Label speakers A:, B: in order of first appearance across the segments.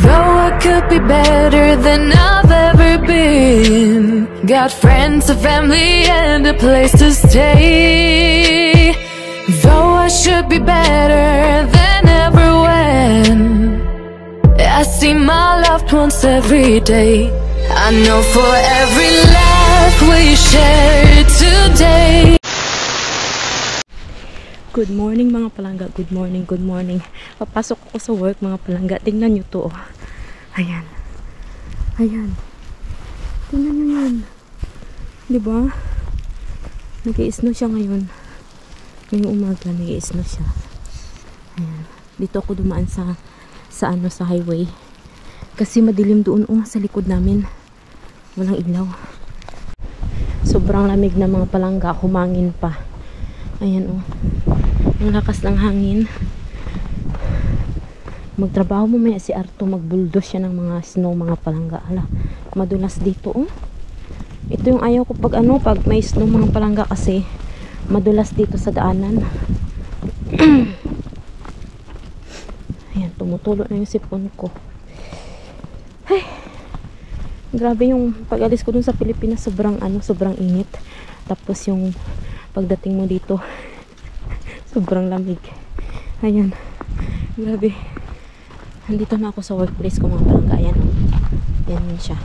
A: Though I could be better than I've ever been, got friends, a family, and a place to stay. Though I should be better than ever when I see my loved ones every day. I know for every laugh we share today.
B: Good morning mga palangga, good morning, good morning. Papasok ako sa work mga palangga. Tingnan nyo to. Ayan. Ayan. Tingnan nyo yan. Diba? Nag-i-snow siya ngayon. Ngayong umaga, nag-i-snow siya. Ayan. Dito ako dumaan sa highway. Kasi madilim doon sa likod namin. Walang ilaw. Sobrang lamig na mga palangga. Humangin pa. Ayan ang lakas ng hangin. Magtrabaho mamaya si Arto, mag-bulldoze siya ng mga snow mga palangga. Ala, madulas dito Ito yung ayaw ko pag may snow mga palangga kasi madulas dito sa daanan. Ayan, tumutulo na yung sipon ko. Ay, grabe yung pag-alis ko dun sa Pilipinas, sobrang init. Tapos yung pagdating mo dito sobrang lamig. Ayan, grabe. Nandito na ako sa workplace ko mga palangga. Ayan yan yun siya.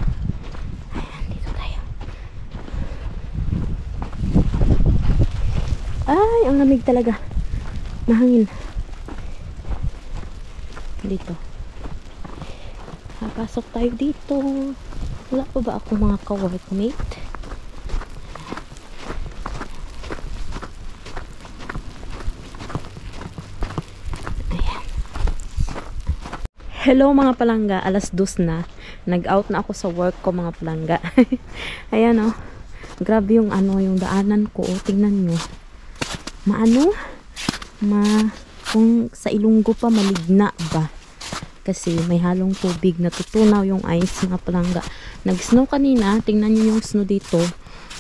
B: Ayan, dito tayo. Ay, ang lamig talaga. Mahangin. Dito. Papasok tayo dito. Wala pa ba ako mga ka-workmate? Hello mga palangga, alas 2 na. Nag-out na ako sa work ko mga palangga. Ayan grabe yung yung daanan ko. Tingnan nyo. Kung sa Ilonggo pa maligna ba? Kasi may halong tubig, natutunaw yung ice mga palangga. Nag-snow kanina, tingnan nyo yung snow dito.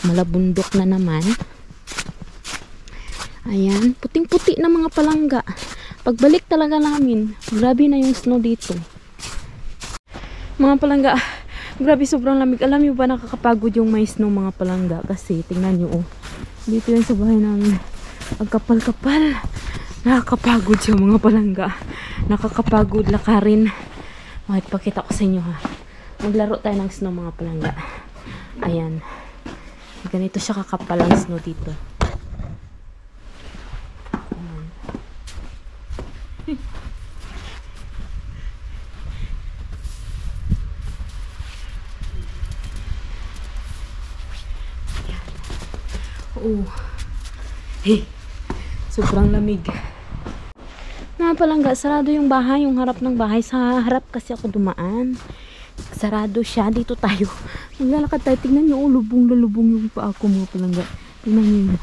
B: Malabundok na naman. Ayan, puting-puti na mga palangga. Pagbalik talaga namin, grabe na yung snow dito. Mga palangga, grabe sobrang lamig. Alam nyo ba nakakapagod yung may snow mga palangga? Kasi tingnan nyo dito yan sa bahay namin. Ang kapal-kapal. Nakakapagod siya mga palangga. Nakakapagod lakarin. Bakit pakita ko sa inyo Maglaro tayo ng snow mga palangga. Ayan. Ganito siya kakapal ang snow dito. Sobrang lamig. Mga palangga, sarado yung bahay, yung harap ng bahay. Sa harap kasi ako dumaan. Sarado siya. Dito tayo. Maglalakad tayo. Tingnan nyo, lubong na lubong yung paa ko mga palangga. Tingnan nyo.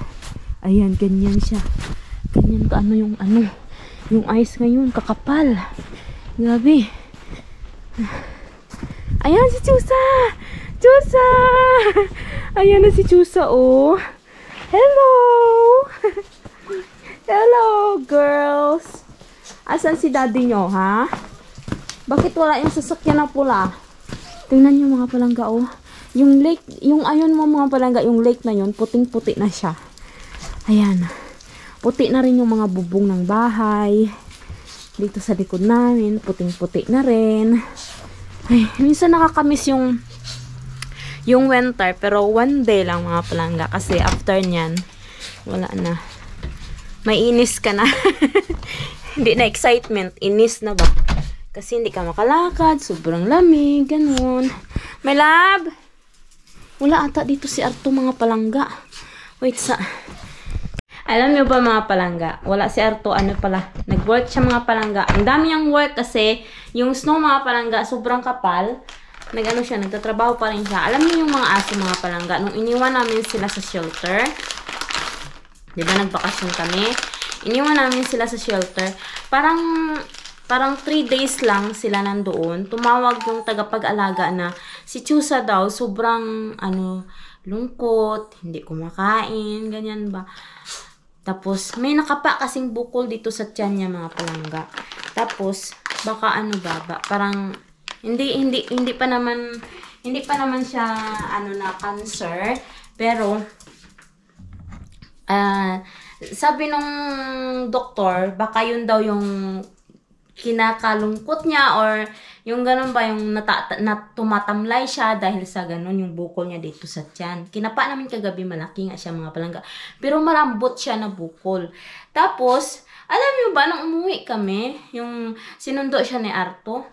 B: Ayan, ganyan siya. Ganyan ka yung ice ngayon, kakapal. Grabe. Ayan si Chusa. Chusa. Ayan na si Chusa Hello! Hello, girls! Asan si daddy nyo, ha? Bakit wala yung sasakyan na pula? Tingnan nyo mga palangga, Yung lake, yung ayon mo mga palangga, yung lake na yun, puting-puti na siya. Ayan. Puti na rin yung mga bubong ng bahay. Dito sa likod namin, puting-puti na rin. Ay, minsan nakakamiss yung winter, pero one day lang mga palangga kasi after nyan wala na, may inis ka na. Hindi na excitement, inis na ba kasi hindi ka makalakad, sobrang lamig, ganun. My love, wala ata dito si Arto mga palangga. Wait alam nyo ba mga palangga, wala si Arto, nag-work siya mga palangga. Ang dami niyang work kasi yung snow mga palangga sobrang kapal. Nagtatrabaho pa rin siya. Alam niyo yung mga aso mga palangga, nung iniwan namin sila sa shelter, di ba nagbakasyon kami, iniwan namin sila sa shelter, parang 3 days lang sila nandoon. Tumawag yung tagapag-alaga na si Chusa daw sobrang lungkot, hindi kumakain, ganyan ba. Tapos may nakapa kasing bukol dito sa tiyan niya mga palangga. Tapos baka parang Hindi pa naman siya ano na cancer, pero sabi nung doktor, baka yun daw yung kinakalungkot niya or yung ganun ba, yung tumatamlay siya dahil sa ganun yung bukol niya dito sa tiyan. Kinapa namin kagabi, malaki nga siya mga palangga. Pero malambot siya na bukol. Tapos, alam niyo ba, nung umuwi kami, yung sinundo siya ni Arto,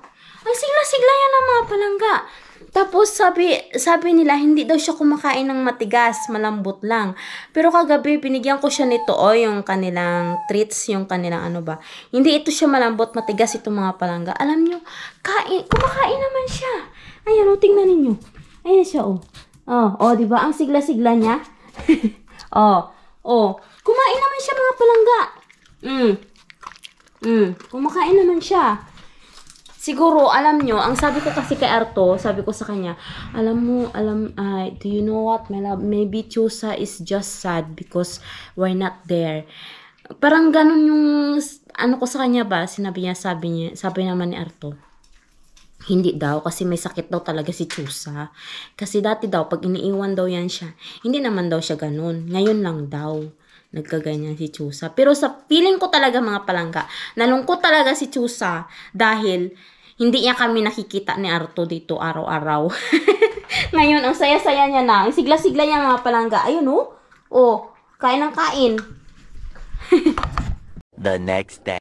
B: ang sigla-sigla yan ng mga palangga. Tapos sabi nila, hindi daw siya kumakain ng matigas, malambot lang. Pero kagabi, binigyan ko siya nito, yung kanilang treats, yung kanilang ano ba. Hindi ito siya malambot, matigas itong mga palangga. Alam nyo, kumakain naman siya. Ayan, tingnan ninyo. Ayan siya, diba? Ang sigla-sigla niya. Kumain naman siya mga palangga. Kumakain naman siya. Siguro, alam nyo, ang sabi ko kasi kay Arto, sabi ko sa kanya, do you know what, my love? Maybe Chusa is just sad because we're not there. Parang ganun yung, ano ko sa kanya ba, sabi naman ni Arto, hindi daw, kasi may sakit daw talaga si Chusa. Kasi dati daw, pag iniiwan daw yan siya, hindi naman daw siya ganun. Ngayon lang daw, nagkaganyan si Chusa. Pero sa feeling ko talaga mga palangga, nalungkot talaga si Chusa dahil hindi niya kami nakikita ni Arto dito araw-araw. Ngayon, ang saya-saya niya na. Ang sigla-sigla niya mga palangga. Ayun kain ng kain.
C: The next day.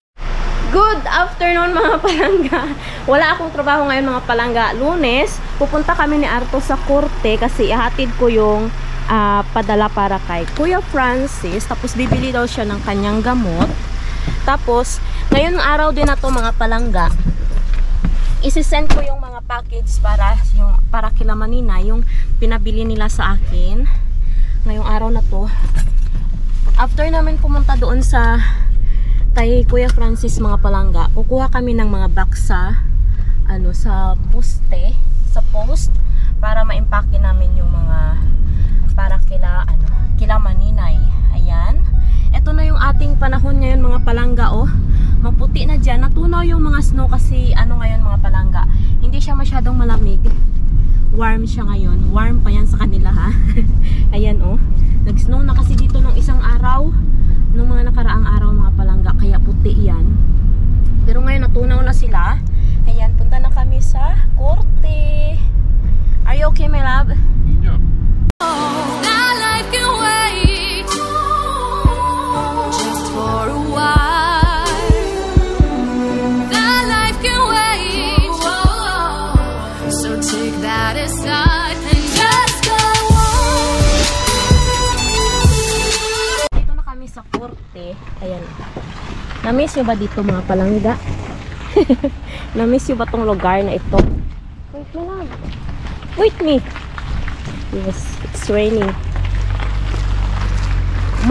B: Good afternoon mga palangga. Wala akong trabaho ngayon mga palangga. Lunes, pupunta kami ni Arto sa korte kasi ihatid ko yung padala para kay Kuya Francis. Tapos bibili daw siya ng kanyang gamot. Tapos, ngayon araw din na to mga palangga, isi-send ko yung mga package para kila Manina, yung pinabili nila sa akin ngayong araw na to. After namin pumunta doon sa kay Kuya Francis mga palangga, kukuha kami ng mga box sa post para ma-impake namin yung mga para kila Maninay. Ayan. Ito na yung ating panahon ngayon mga palangga, maputi na dyan. Natunaw yung mga snow kasi ngayon mga palangga, hindi siya masyadong malamig. Warm siya ngayon. Warm pa yan sa kanila ha. Ayan nag-snow na kasi dito nung isang araw, nung mga nakaraang araw mga palangga, kaya puti yan. Pero ngayon natunaw na sila. Ayan, punta na kami sa korte. Are you okay my love?
C: Yeah.
A: That life can wait just for a while. That life can wait, so take that aside and just go on.
B: Dito na kami sa korte. Ayan. Na-miss nyo ba dito mga palangga? Na-miss nyo ba tong lugar na ito? Wait me lang. Wait me. Yes, it's raining.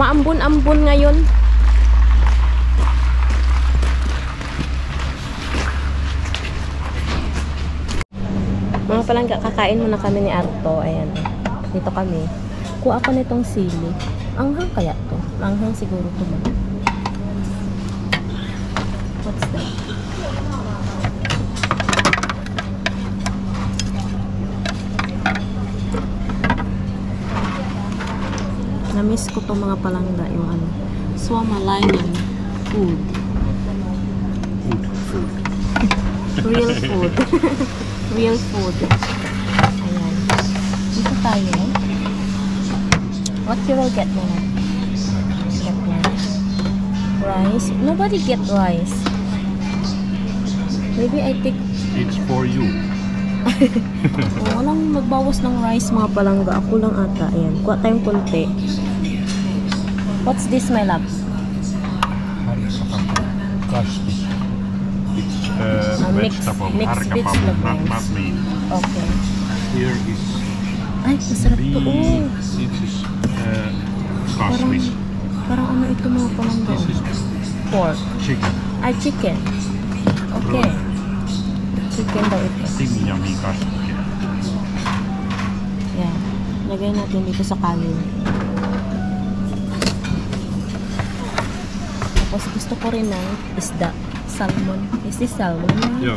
B: Maambon-ambon ngayon. Mga palangga, kakain muna kami ni Arto. Ayan. Dito kami. Kuha ako nitong sili. Anghang kaya to? Anghang siguro to ba? What's that? Na-miss ko to mga palangga, yung Swamalayan food. Real food. Real food. Ayan. Dito tayo. What you will get now? Get rice. Nobody get rice. Maybe I take...
C: It's for you.
B: Walang magbawas ng rice mga palangga. Ako lang ata. Ayan. Kuha tayong konti. What's this, my love?
C: Kasti. It's
B: mixed vegetables.
C: not meat.
B: Okay.
C: Here is
B: Ay, masarap to.
C: beef. This is kasmis.
B: Parang ano ito mga palangga.
C: This is
B: Pork.
C: chicken.
B: Ay, chicken. Okay. Chicken daw ito.
C: Timyami kasti.
B: Yan. Lagay natin dito sa kanin. Tapos gusto ko rin ng isda. Salmon. Is this salmon?
C: Yeah.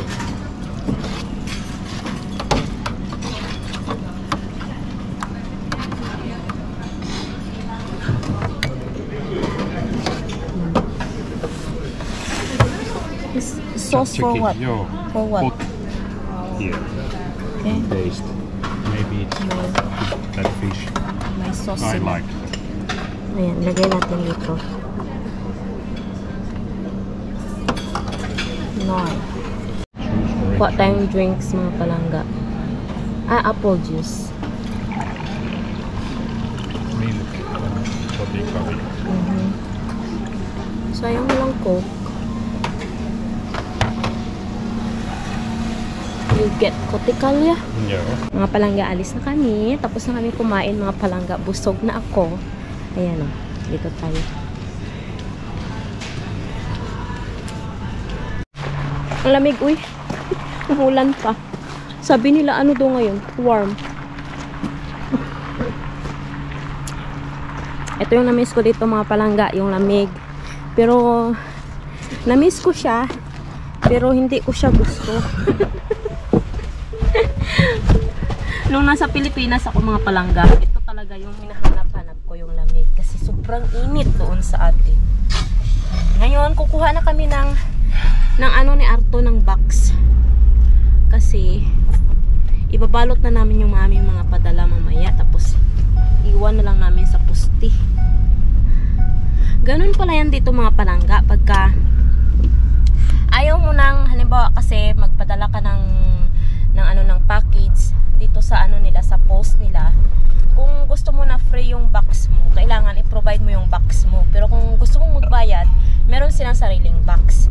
B: sauce for
C: chicken,
B: what?
C: yo,
B: For what?
C: put here.
B: Okay.
C: Taste. Maybe it's that fish.
B: May sauce
C: I
B: sila.
C: like that.
B: Ayan, lagay natin dito. Noy.
C: Choose correct.
B: Kuha tayong drinks, mga palangga. Apple juice.
C: Milk. Kotikari.
B: Sayang mo lang Coke. You get kotikalya.
C: Yeah.
B: Mga palangga, alis na kami. Tapos na kami kumain, mga palangga. Busog na ako. Ayan o. Dito tayo. Ang lamig, uy. Umulan pa. Sabi nila, ano daw ngayon? Warm. Ito yung na-miss ko dito, mga palangga. Yung lamig. Pero, na-miss ko siya. Pero, hindi ko siya gusto. Nung nasa Pilipinas ako, mga palangga, ito talaga yung hinahanap-hanap ko, yung lamig. Kasi sobrang init doon sa atin. Ngayon, kukuha na kami ng ano ni Arto ng box. Kasi, ibabalot na namin yung aming mga padala mamaya. Tapos, iwan na lang namin sa pusti. Ganun pala yan dito, mga palangga. Pagka, ayaw mo nang, halimbawa kasi, magpadala ka ng package dito sa ano nila, sa post nila. Kung gusto mo na free yung box mo, kailangan i-provide mo yung box mo. Pero kung gusto mong magbayad, meron silang sariling box.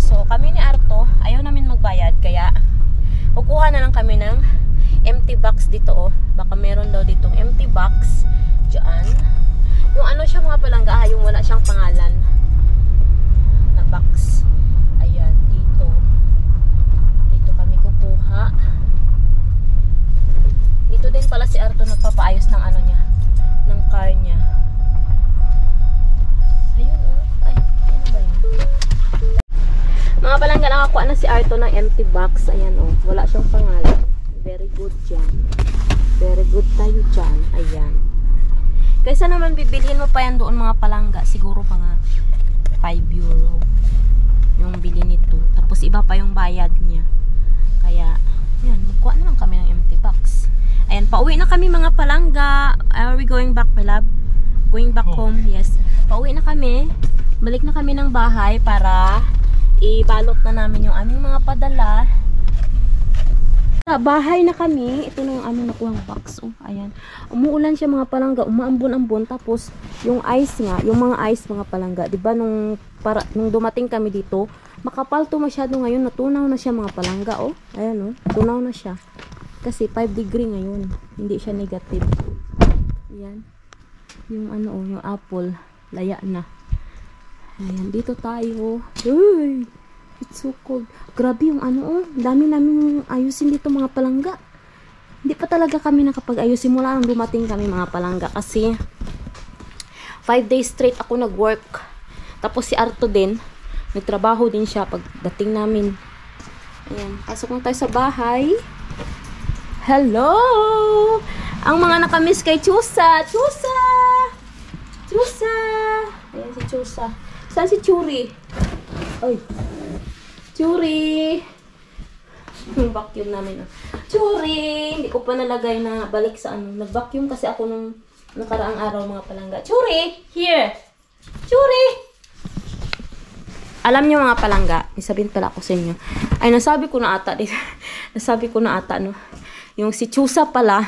B: So kami ni Arto, ayaw namin magbayad, kaya kukuha na lang kami ng empty box dito. Oh. Baka meron daw ditong empty box diyan. Yung ano siya, mga palangga, yung wala siyang pangalan na box. Ayan, dito kami kukuha. Dito din pala si Arto nagpapaayos ng ano niya, ng car niya. Ayun, oh. Ay, ano ba yun? Mga palangga, nakakuha na si Arto ng empty box. Ayan, oh. Wala siyang pangalan. Very good dyan. Very good tayo dyan. Ayan. Kaysa naman bibilhin mo pa yan doon, mga palangga. Siguro pa nga 5 euro yung bili nito. Tapos iba pa yung bayad niya. Kaya, yan. Kuha na lang kami ng empty box. Ayan, pauwi na kami, mga palangga. Are we going back, my love? Going back home, yes. Pauwi na kami. Balik na kami ng bahay para ibalot na namin yung aming mga padala. Bahay na kami. Ito na yung aming nakuhang box. Oh, ayan. Umuulan siya, mga palangga. Umaambon-ambon. Tapos, yung ice nga, yung mga ice, mga palangga. Diba, nung dumating kami dito, makapal to masyado ngayon. Natunaw na siya, mga palangga. Oh, ayan, oh. Tunaw na siya. Kasi 5 degree ngayon. Hindi siya negative. Ayan. Yung ano, oh, yung apple. Laya na. Ayan, dito tayo. Uy! It's so cold. Grabe yung ano, oh. Dami namin ayusin dito, mga palangga. Hindi pa talaga kami nakapag-ayos. Simula nang dumating kami, mga palangga. Kasi 5 days straight ako nag-work. Tapos si Arto din. Nagtrabaho din siya pagdating namin. Ayan. Pasok na tayo sa bahay. Hello! Ang mga nakamiss kay Chusa! Chusa! Chusa! Ayan si Chusa. Saan si Churi? Oy! Churi! Yung vacuum namin. Oh. Churi! Hindi ko pa nalagay na balik sa ano. Nag-vacuum kasi ako nung nakaraang araw, mga palangga. Churi! Here! Churi! Alam niyo, mga palangga, isabihin pala ako sa inyo. Ay, nasabi ko na ata. Nasabi ko na ata, no? Yung si Chusa pala,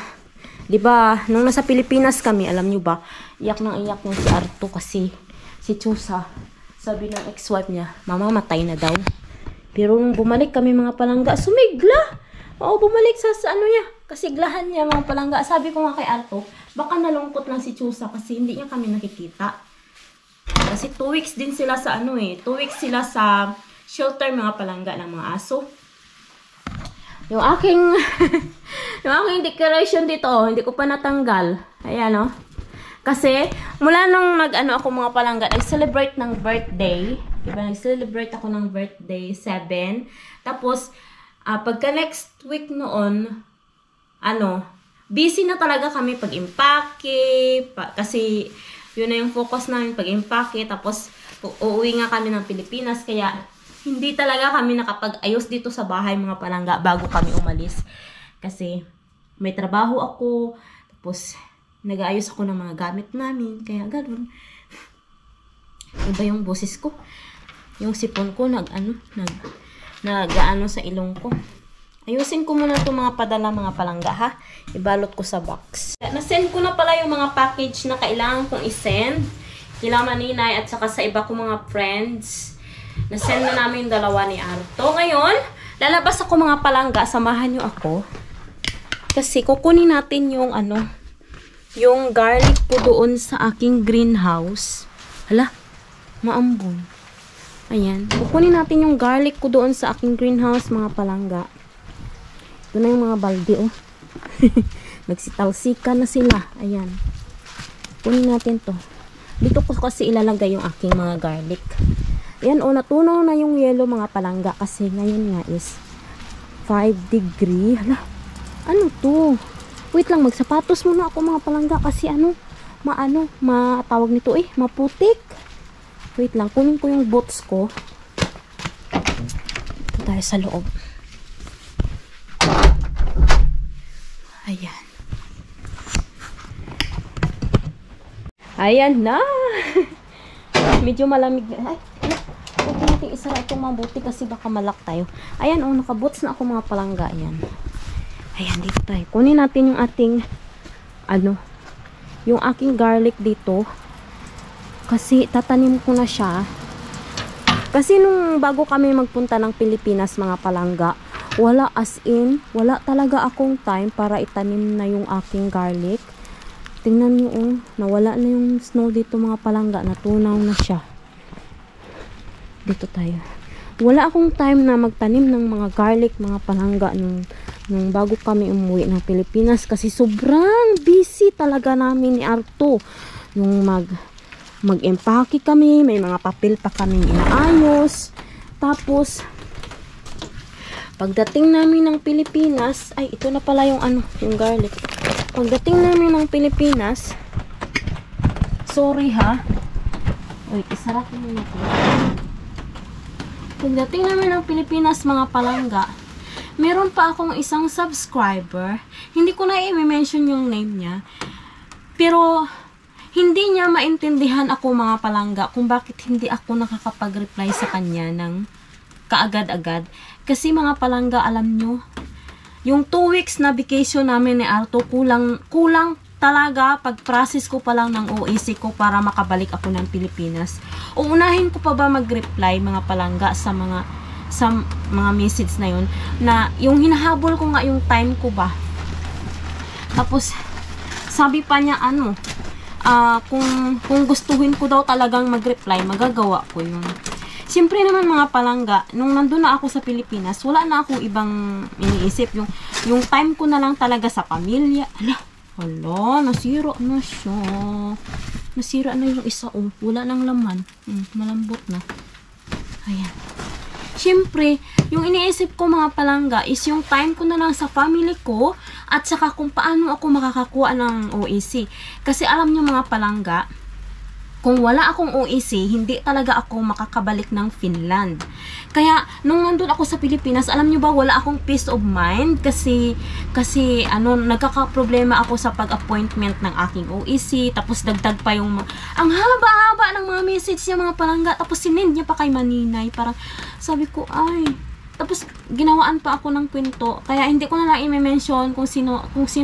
B: di ba, nung nasa Pilipinas kami, alam nyo ba, iyak ng si Arto kasi si Chusa, sabi ng ex-wife niya, mamamatay na daw. Pero nung bumalik kami, mga palangga, sumigla. Oo, bumalik sa ano niya, kasiglahan niya, mga palangga. Sabi ko nga kay Arto, baka nalungkot lang si Chusa kasi hindi niya kami nakikita. Kasi 2 weeks din sila sa ano 2 weeks sila sa shelter, mga palangga, ng mga aso. Yung aking decoration dito, hindi ko pa natanggal. Ayan, oh. Kasi, mula nung nag-ano ako, mga palangga, nag-celebrate ng birthday. Diba? Nag-celebrate ako ng birthday, 7. Tapos, pagka next week noon, busy na talaga kami pag-impake. Kasi, yun na yung focus namin, pag-impake. Tapos, uuwi nga kami ng Pilipinas. Kaya, hindi talaga kami nakapag-ayos dito sa bahay mga palangga bago kami umalis. Kasi may trabaho ako, tapos nag-aayos ako ng mga gamit namin, kaya gano'n. Iba yung boses ko. Yung sipon ko nag-ano sa ilong ko. Ayusin ko muna itong mga padala mga palangga ha. Ibalot ko sa box. Nasend ko na pala yung mga package na kailangan kong isend. Kila Maninay at saka sa iba kong mga friends. Nasend na namin yung dalawa ni Arto. Ngayon, lalabas ako mga palangga. Samahan nyo ako. Kasi kukunin natin yung yung garlic po doon sa aking greenhouse. Hala, maambon. Ayan. Kukunin natin yung garlic ko doon sa aking greenhouse, mga palangga. Ito na yung mga balde, oh. Nagsitaw-sika na sila. Ayan. Kunin natin to. Dito ko kasi ilalagay yung aking mga garlic. Ayan, oh. Natunaw na yung yellow, mga palangga. Kasi ngayon nga is 5 degree. Hala. Ano to? Wait lang, magsapatos muna ako, mga palangga. Kasi matawag nito maputik. Wait lang, kunin ko yung boots ko. Ito tayo sa loob. Ayan. Ayan na. Medyo malamig na. Ay, huwag natin isara itong mabuti kasi baka malak tayo. Ayan, nakaboots na ako mga palangga. Ayan. Ayan, dito tayo. Kunin natin yung ating, yung aking garlic dito. Kasi tatanim ko na siya. Kasi nung bago kami magpunta ng Pilipinas mga palangga, wala talaga akong time para itanim na yung aking garlic. Tingnan nyo, nawala na yung snow dito mga palangga, natunaw na siya. Dito tayo. Wala akong time na magtanim ng mga garlic mga palangga nung bago kami umuwi ng Pilipinas kasi sobrang busy talaga namin ni Arto. Yung mag-empake kami, may mga papel pa kaming inaayos. Tapos pagdating namin ng Pilipinas, ay ito na pala yung yung garlic. Pagdating namin ng Pilipinas, sorry ha. Wait, isara ko muna ito. Pagdating namin ng Pilipinas mga palangga, meron pa akong isang subscriber. Hindi ko na i-mention yung name niya. Pero hindi niya maintindihan ako mga palangga kung bakit hindi ako nakakapag-reply sa kanya ng kaagad-agad. Kasi mga palangga, alam nyo, yung 2 weeks na vacation namin ni Arto, kulang talaga pag-process ko pa lang ng OEC ko para makabalik ako ng Pilipinas. Uunahin ko pa ba mag-reply mga palangga sa mga message na yun, na yung hinahabol ko nga yung time ko ba. Tapos sabi pa niya kung gustuhin ko daw talagang mag-reply, magagawa ko yun. Siyempre naman mga palangga, nung nandun na ako sa Pilipinas, wala na akong ibang iniisip. Yung time ko na lang talaga sa pamilya. Hala, nasira na siya. Nasira na yung isa, wala nang laman. Malambot na. Ayan. Siyempre, yung iniisip ko mga palangga is yung time ko na lang sa family ko at saka kung paano ako makakakuha ng OEC. Kasi alam nyo mga palangga, kung wala akong OEC, hindi talaga ako makakabalik ng Finland. Kaya, nung nandun ako sa Pilipinas, alam nyo ba, wala akong peace of mind kasi nagkakaproblema ako sa pag-appointment ng aking OEC, tapos dagdag pa yung ang haba-haba ng mga message niya mga palangga, tapos sinend niya pa kay Maninay, parang sabi ko, tapos ginawaan pa ako ng kwento, kaya hindi ko na lang i-mention kung sino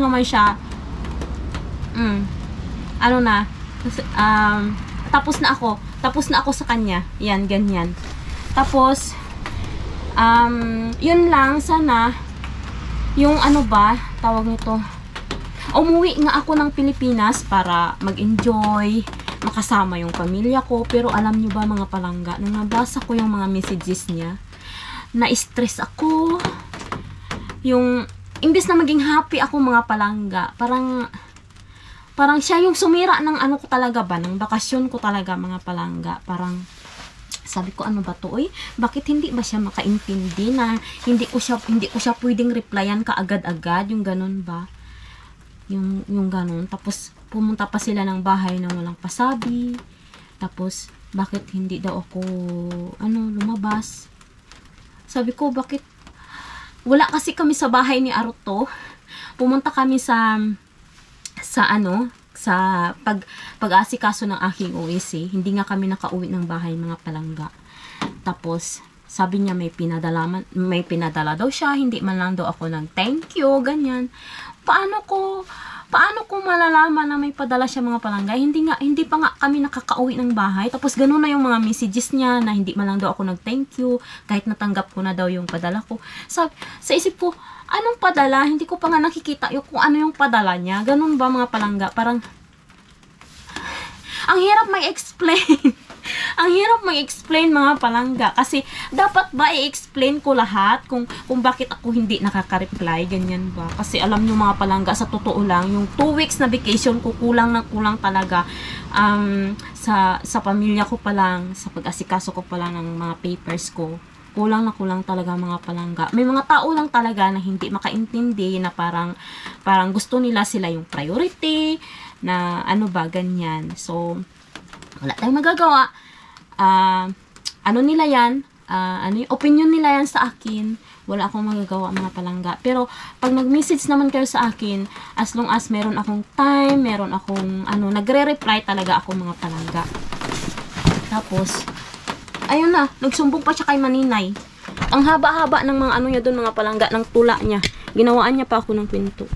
B: man siya. Tapos na ako sa kanya. Yan, ganyan. Tapos, yun lang, sana, yung tawag nito, umuwi nga ako ng Pilipinas para mag-enjoy, makasama yung pamilya ko. Pero alam nyo ba mga palangga, nung nabasa ko yung mga messages niya, na-stress ako. Imbes na maging happy ako mga palangga, parang siya yung sumira ng ko talaga ba, ng bakasyon ko talaga mga palangga. Parang sabi ko, ba to? Bakit hindi ba siya makaintindi na hindi ko siya pwedeng replyan kaagad-agad, yung ganun ba? Yung ganun. Tapos pumunta pa sila ng bahay na walang pasabi. Tapos bakit hindi daw ako lumabas? Sabi ko, bakit? Wala kasi kami sa bahay ni Aruto. Pumunta kami sa pag-asikaso ng aking OAC. Hindi nga kami nakauwi ng bahay, mga palangga. Tapos, sabi niya may pinadala daw siya, hindi man lang daw ako ng thank you, ganyan. Paano ko malalaman na may padala siya, mga palangga? Hindi pa nga kami nakakauwi ng bahay. Tapos ganoon na yung mga messages niya na hindi man lang daw ako nag-thank you kahit natanggap ko na daw yung padala ko. Sa isip ko, anong padala? Hindi ko pa nga nakikita yung kung ano yung padala niya. Ganun ba, mga palangga? Parang ang hirap may explain. Ang hirap mag-explain, mga palangga. Kasi, dapat ba i-explain ko lahat kung bakit ako hindi nakaka-reply? Ganyan ba? Kasi alam nyo, mga palangga, sa totoo lang, yung 2 weeks na vacation ko, kulang na kulang talaga sa pamilya ko pa lang, sa pag-asikaso ko pa lang ng mga papers ko. Kulang na kulang talaga, mga palangga. May mga tao lang talaga na hindi makaintindi na parang gusto nila sila yung priority, na ano ba, ganyan. So, wala tayong magagawa. Ano nila yan? Yung opinion nila yan sa akin. Wala akong magagawa, mga palangga. Pero, pag nag-message naman kayo sa akin, as long as meron akong time, meron akong, nagre-reply talaga ako, mga palangga. Tapos, ayun na, nagsumbong pa siya kay Maninay. Ang haba-haba ng mga niya doon, mga palangga, ng tula niya. Ginawaan niya pa ako ng kwento.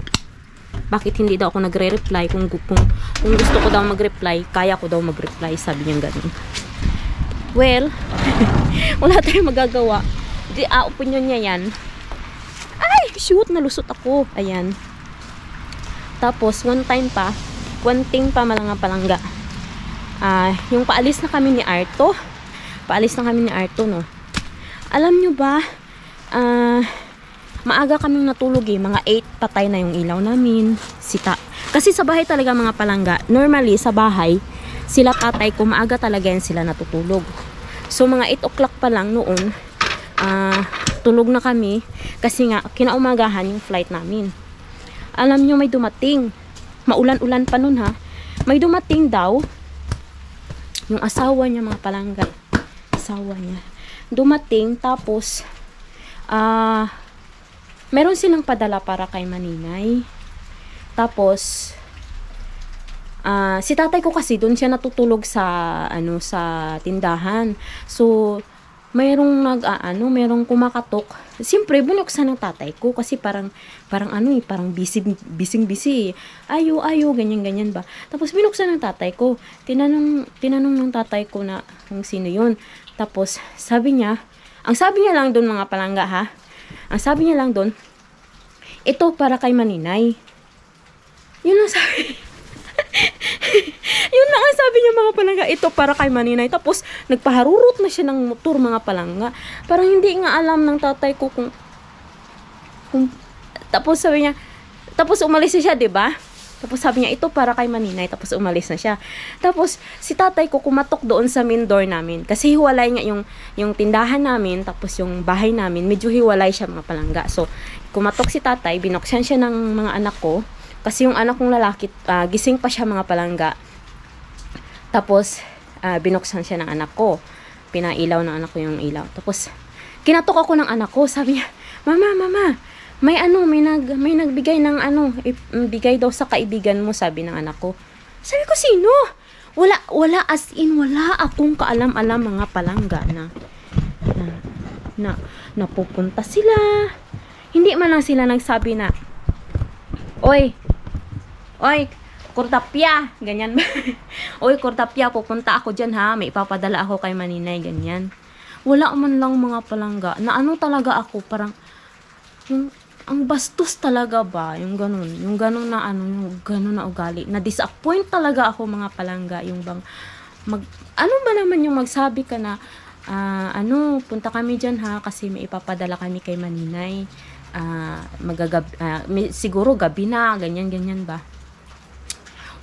B: Bakit hindi daw ako nagre-reply? Kung gusto ko daw mag-reply, kaya ko daw mag-reply, sabi niya ganun. Well, wala tayong magagawa. Opinion niya yan. Ay, shoot, nalusot ako. Ayan. Tapos, one thing pa, mga palangga. Yung paalis na kami ni Arto. No. Alam nyo ba, maaga kaming natulog mga 8, patay na yung ilaw namin. Kasi sa bahay talaga, mga palangga, normally sa bahay, sila tatay ko, maaga talaga yan sila natutulog. So mga 8 o'clock pa lang noon, tulog na kami, kasi nga, kinaumagahan yung flight namin. Alam nyo, may dumating, maulan-ulan pa nun ha, may dumating daw, yung asawa niya, mga palangga, dumating, tapos, meron silang padala para kay Maninay. Tapos, si tatay ko kasi doon siya natutulog sa tindahan. So, merong kumakatok. Siyempre, binuksan ng tatay ko kasi parang busy. Ayo, ganyan ba. Tapos, binuksan ng tatay ko. Tinanong ng tatay ko na kung sino yun. Tapos, ang sabi niya lang doon, mga palangga ha, ang sabi niya lang doon, ito para kay Maninay. Yun ang sabi. Yun lang ang sabi niya, mga palangga, ito para kay Maninay. Tapos, nagpaharurot na siya ng motor, mga palangga. Parang hindi nga alam ng tatay ko kung tapos sabi niya, tapos umalis na siya, diba? Tapos sabi niya, ito para kay Maninay. Tapos umalis na siya. Tapos si tatay ko kumatok doon sa main door namin. Kasi hiwalay nga yung tindahan namin. Tapos yung bahay namin, medyo hiwalay siya, mga palangga. So, kumatok si tatay, binuksan siya ng mga anak ko. Kasi yung anak kong lalaki, gising pa siya, mga palangga. Tapos, binuksan siya ng anak ko. Pinailaw ng anak ko yung ilaw. Tapos, kinatok ako ng anak ko. Sabi niya, Mama, may nagbigay ng bigay daw sa kaibigan mo, sabi ng anak ko. Sabi ko, sino? Wala as in, wala akong kaalam-alam, mga palangga na napupunta sila. Hindi man lang sila nagsabi na, Oy, Kurtapya, ganyan ba? Oy, Kurtapya, pupunta ako dyan ha, may ipapadala ako kay Maninay, ganyan. Wala man lang, mga palangga, na talaga ako, parang, ang bastos talaga ba, yung ganun na ugali, na-disappoint talaga ako, mga palangga, yung bang, ano ba naman yung magsabi ka na, punta kami dyan ha, kasi may ipapadala kami kay Maninay, siguro gabi na, ganyan ba.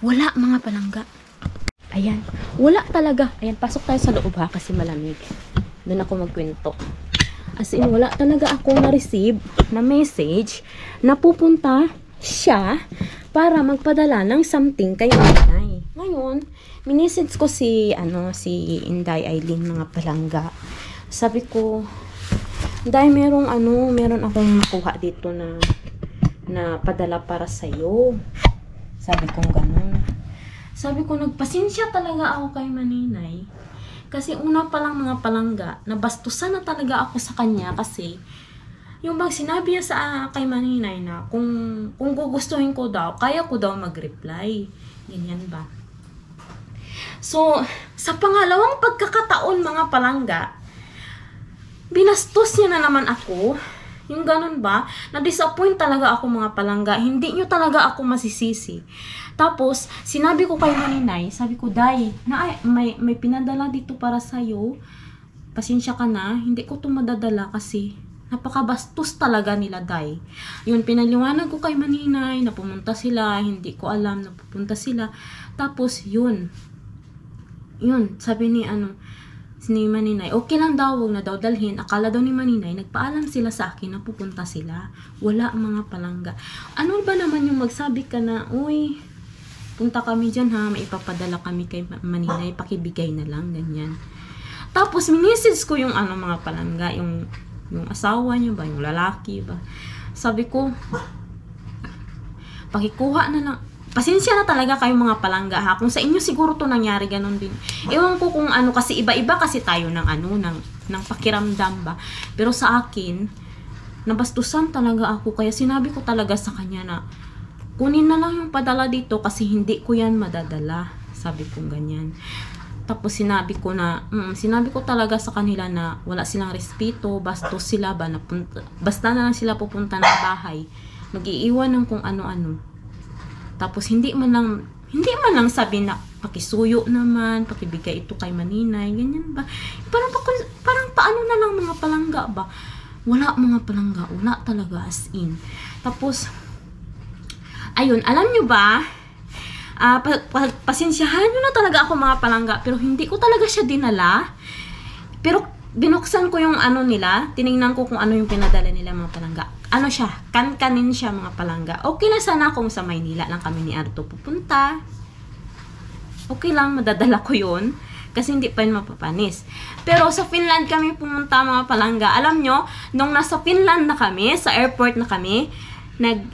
B: Wala, mga palangga. Ayan, wala talaga. Ayan, pasok tayo sa loob ha, kasi malamig. Doon ako magkwento. As in, wala talaga ako na-receive na message na pupunta siya para magpadala ng something kay Maninay. Ngayon, minisage ko si Inday Aileen, mga palangga. Sabi ko, Dahil meron akong nakuha dito na padala para sa'yo. Sabi kong ganun. Sabi ko, nagpasensya talaga ako kay Maninay. Kasi una pa lang mga palangga, nabastusan na talaga ako sa kanya kasi yung bang sinabi niya sa kay Maninay na kung gugustuhin ko daw, kaya ko daw mag-reply. Ganyan ba? So, sa pangalawang pagkakataon mga palangga, binastos niya na naman ako. Yung ganun ba? Na-disappoint talaga ako mga palangga. Hindi nyo talaga ako masisisi. Tapos, sinabi ko kay Maninay, sabi ko, Day, may pinadala dito para sa'yo. Pasensya ka na, hindi ko ito madadala kasi napakabastos talaga nila, Day. Yun, pinaliwanag ko kay Maninay na pumunta sila, hindi ko alam na pupunta sila. Tapos, yun, sabi ni Maninay, okay lang daw, huwag na daw dalhin. Akala daw ni Maninay, nagpaalam sila sa akin na pupunta sila. Wala mga palangga. Ano ba naman yung magsabi ka na, uy, punta kami dyan ha, may ipapadala kami kay Maninay, pakibigay na lang, ganyan. Tapos, minisage ko yung mga palangga, yung asawa niyo ba, yung lalaki ba. Sabi ko, pakikuha na lang. Pasensya na talaga kayong mga palangga ha. Kung sa inyo siguro to nangyari ganun din. Ewan ko kung kasi iba-iba kasi tayo ng ng pakiramdam ba. Pero sa akin, nabastusan talaga ako. Kaya sinabi ko talaga sa kanya na kunin na lang yung padala dito kasi hindi ko yan madadala. Sabi ko ganyan. Tapos sinabi ko talaga sa kanila na wala silang respeto, bastos sila ba, basta na lang sila pupunta ng bahay. Mag-iiwan ng kung ano-ano. Tapos hindi man lang sabi na pakisuyo naman, pakibigay ito kay Maninay, ganyan ba? Parang paano na lang mga palangga ba? Wala mga palangga, wala talaga as in. Tapos, ayun, alam nyo ba, pasensyahan nyo na talaga ako mga palangga, pero hindi ko talaga siya dinala. Pero binuksan ko yung nila, tinignan ko kung ano yung pinadala nila mga palangga. Ano siya, kankanin siya mga palangga. Okay na sana kung sa Maynila lang kami ni Arto pupunta. Okay lang, madadala ko yun. Kasi hindi pa yun mapapanis. Pero sa Finland kami pumunta mga palangga. Alam nyo, nung nasa Finland na kami, sa airport na kami,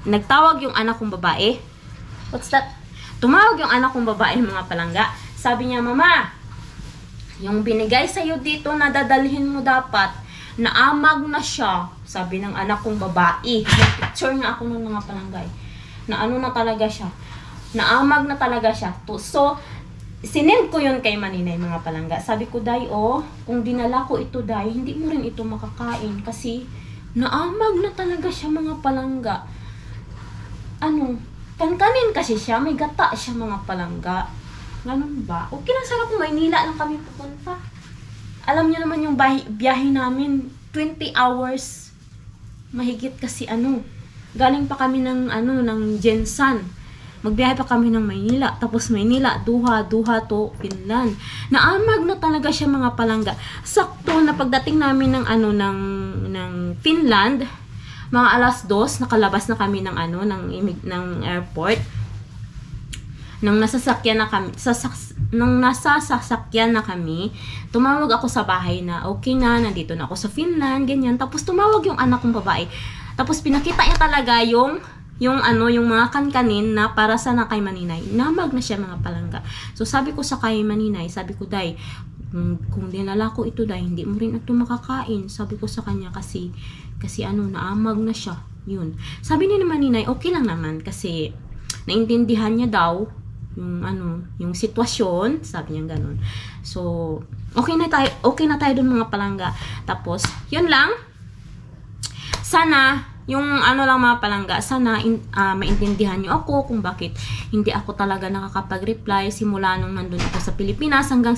B: nagtawag yung anak kong babae. What's that? Tumawag yung anak kong babae mga palangga. Sabi niya, Mama, yung binigay sa'yo dito na dadalhin mo dapat, naamag na siya. Sabi ng anak kong babae. Nag-picture nga ako ng mga palanggay. Na na talaga siya. Naamag na talaga siya. So, sinend ko yun kay Maninay mga palangga. Sabi ko, Day, kung dinala ko ito, Day, hindi mo rin ito makakain. Kasi, naamag na talaga siya mga palangga. Kankanin kasi siya. May gata siya mga palangga. Ganun ba? Okay lang sana kung Maynila lang kami pupunta. Alam niyo naman yung biyahe namin, 20 hours. Mahigit kasi galing pa kami ng Jensan. Magbiyahe pa kami ng Maynila. Tapos Maynila, Duha to Finland. Naamag na talaga siya mga palangga. Sakto na pagdating namin ng Finland, mga 2:00, nakalabas na kami ng airport. Nang nasa sasakyan na kami, tumawag ako sa bahay na okay na, nandito na ako sa Finland, ganyan. Tapos tumawag yung anak kong babae. Tapos pinakita niya talaga yung mga kankanin na para sana kay Maninay. Namag na siya mga palangga. So sabi ko sa kay Maninay, sabi ko, Day, kung dinala ko ito, Day, hindi mo rin ito makakain. Sabi ko sa kanya kasi naamag na siya. Yun. Sabi ni Maninay, okay lang naman kasi naintindihan niya daw yung sitwasyon, sabi niya ganun. So, okay na tayo dun mga palangga. Tapos, yun lang. Sana, yung lang mga palangga, sana maintindihan niyo ako kung bakit hindi ako talaga nakakapag-reply simula nung nandun ako sa Pilipinas hanggang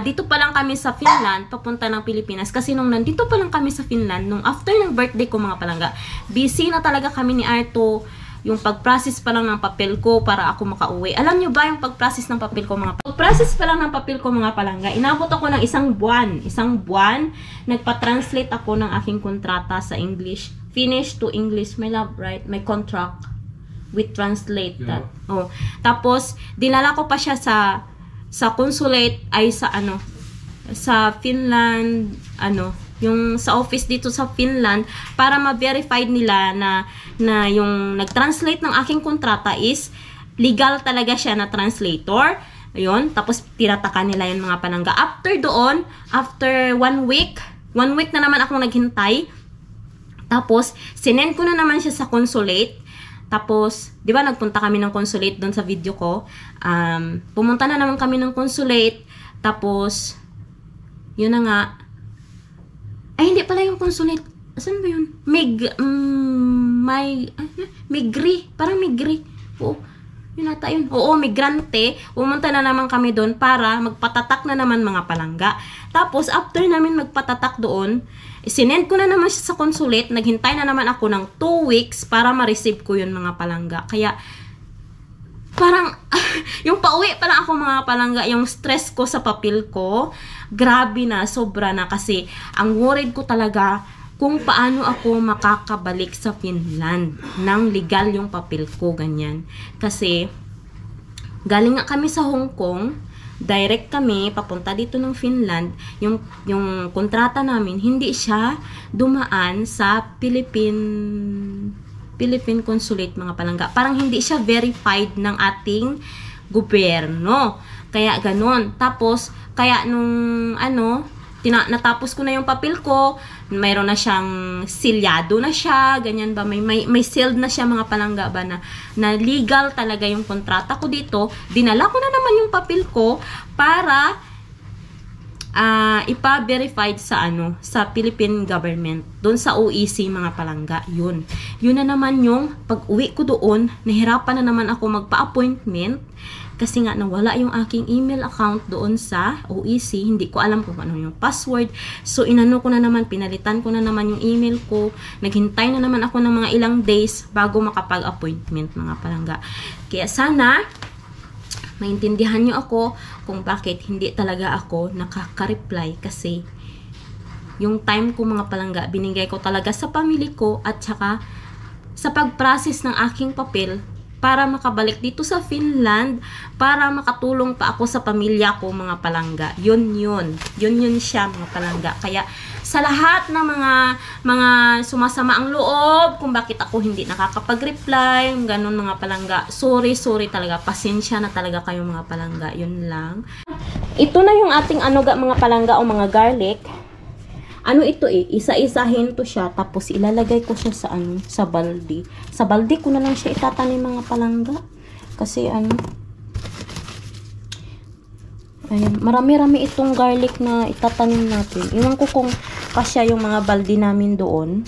B: dito pa lang kami sa Finland, papunta ng Pilipinas. Kasi nung nandito pa lang kami sa Finland, nung after ng birthday ko mga palangga, busy na talaga kami ni Arto. Yung pag-process pa lang ng papel ko para ako makauwi. Alam nyo ba yung pag-process ng papel ko mga palangga? Pag-process pa lang ng papel ko mga palangga, inabot ako ng isang buwan. Nagpa-translate ako ng aking kontrata sa English. Finnish to English, my love, right? My contract. We translate that. Tapos, dinala ko pa siya sa consulate, ay sa sa Finland, yung sa office dito sa Finland, para ma-verified nila na yung nag-translate ng aking kontrata is legal talaga siya na translator. Ayun, tapos tinataka nila yung mga palangga. After doon, after 1 week na naman akong naghintay. Tapos, sinend ko na naman siya sa consulate. Tapos, di ba nagpunta kami ng consulate doon sa video ko. Pumunta na naman kami ng consulate. Tapos, yun na nga. Ay, hindi pala yung consulate. Saan ba yun? Migri. Parang Migri. Oo. Yun ata yun. Oo, migrante. Pumunta na naman kami doon para magpatatak na naman mga palangga. Tapos, after namin magpatatak doon, sinend ko na naman siya sa consulate. Naghintay na naman ako ng 2 weeks para ma-receive ko yun mga palangga. Kaya, parang, yung pauwi pa lang ako mga palangga, yung stress ko sa papel ko, grabe na, sobra na. Kasi, ang worried ko talaga, kung paano ako makakabalik sa Finland nang legal yung papel ko, ganyan. Kasi, galing nga kami sa Hong Kong, direct kami, papunta dito ng Finland, yung kontrata namin, hindi siya dumaan sa Philippine Consulate, mga palangga. Parang hindi siya verified ng ating gobyerno. Kaya ganon. Tapos, kaya nung natapos ko na yung papel ko, mayroon na siyang silyado na siya, ganyan ba, may sealed na siya mga palangga ba na legal talaga yung kontrata ko dito. Dinala ko na naman yung papel ko para ipa-verified sa Philippine government, doon sa OEC mga palangga. Yun na naman yung pag-uwi ko doon, nahirapan na naman ako magpa-appointment kasi nga nawala yung aking email account doon sa OEC. Hindi ko alam kung ano yung password. So, pinalitan ko na naman yung email ko. Naghintay na naman ako ng mga ilang days bago makapag-appointment mga palangga. Kaya sana, maintindihan nyo ako kung bakit hindi talaga ako nakaka-reply. Kasi, yung time ko mga palangga, binigay ko talaga sa pamilya ko at saka sa pag-process ng aking papel para makabalik dito sa Finland, para makatulong pa ako sa pamilya ko mga palangga. Yun siya mga palangga. Kaya sa lahat ng mga sumasama ang loob kung bakit ako hindi nakakapag-reply, ganun mga palangga, sorry talaga, pasensya na talaga kayo mga palangga. Yun lang. Ito na yung ating mga palangga o mga garlic. Ito isa-isahin to siya, tapos ilalagay ko siya sa balde. Sa balde ko na lang siya itatanim mga palangga. Kasi ayan, marami-rami itong garlic na itatanim natin. Iwan ko kung kasya yung mga balde namin doon.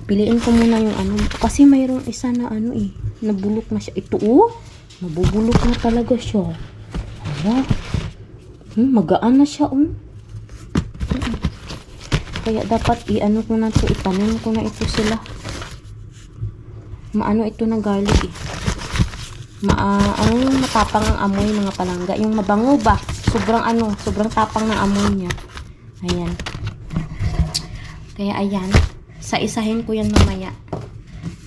B: Piliin ko muna yung kasi mayroong isa na nabulok na siya. Ito nabubulok na talaga siya. Magaan na siya Kaya dapat ko na ito, itanim ko na ito sila. Ito na garlic yung matapang ang amoy mga palangga. Yung mabango ba? Sobrang tapang ng amoy niya. Ayan. Kaya ayan, sa-isahin ko yan mamaya.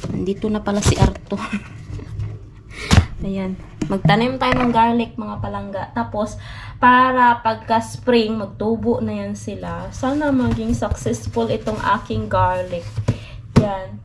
B: Nandito na pala si Arto. Ayan. Magtanim tayo ng garlic mga palangga. Tapos, para pagka-spring, magtubo na yan sila. Sana maging successful itong aking garlic. Yan.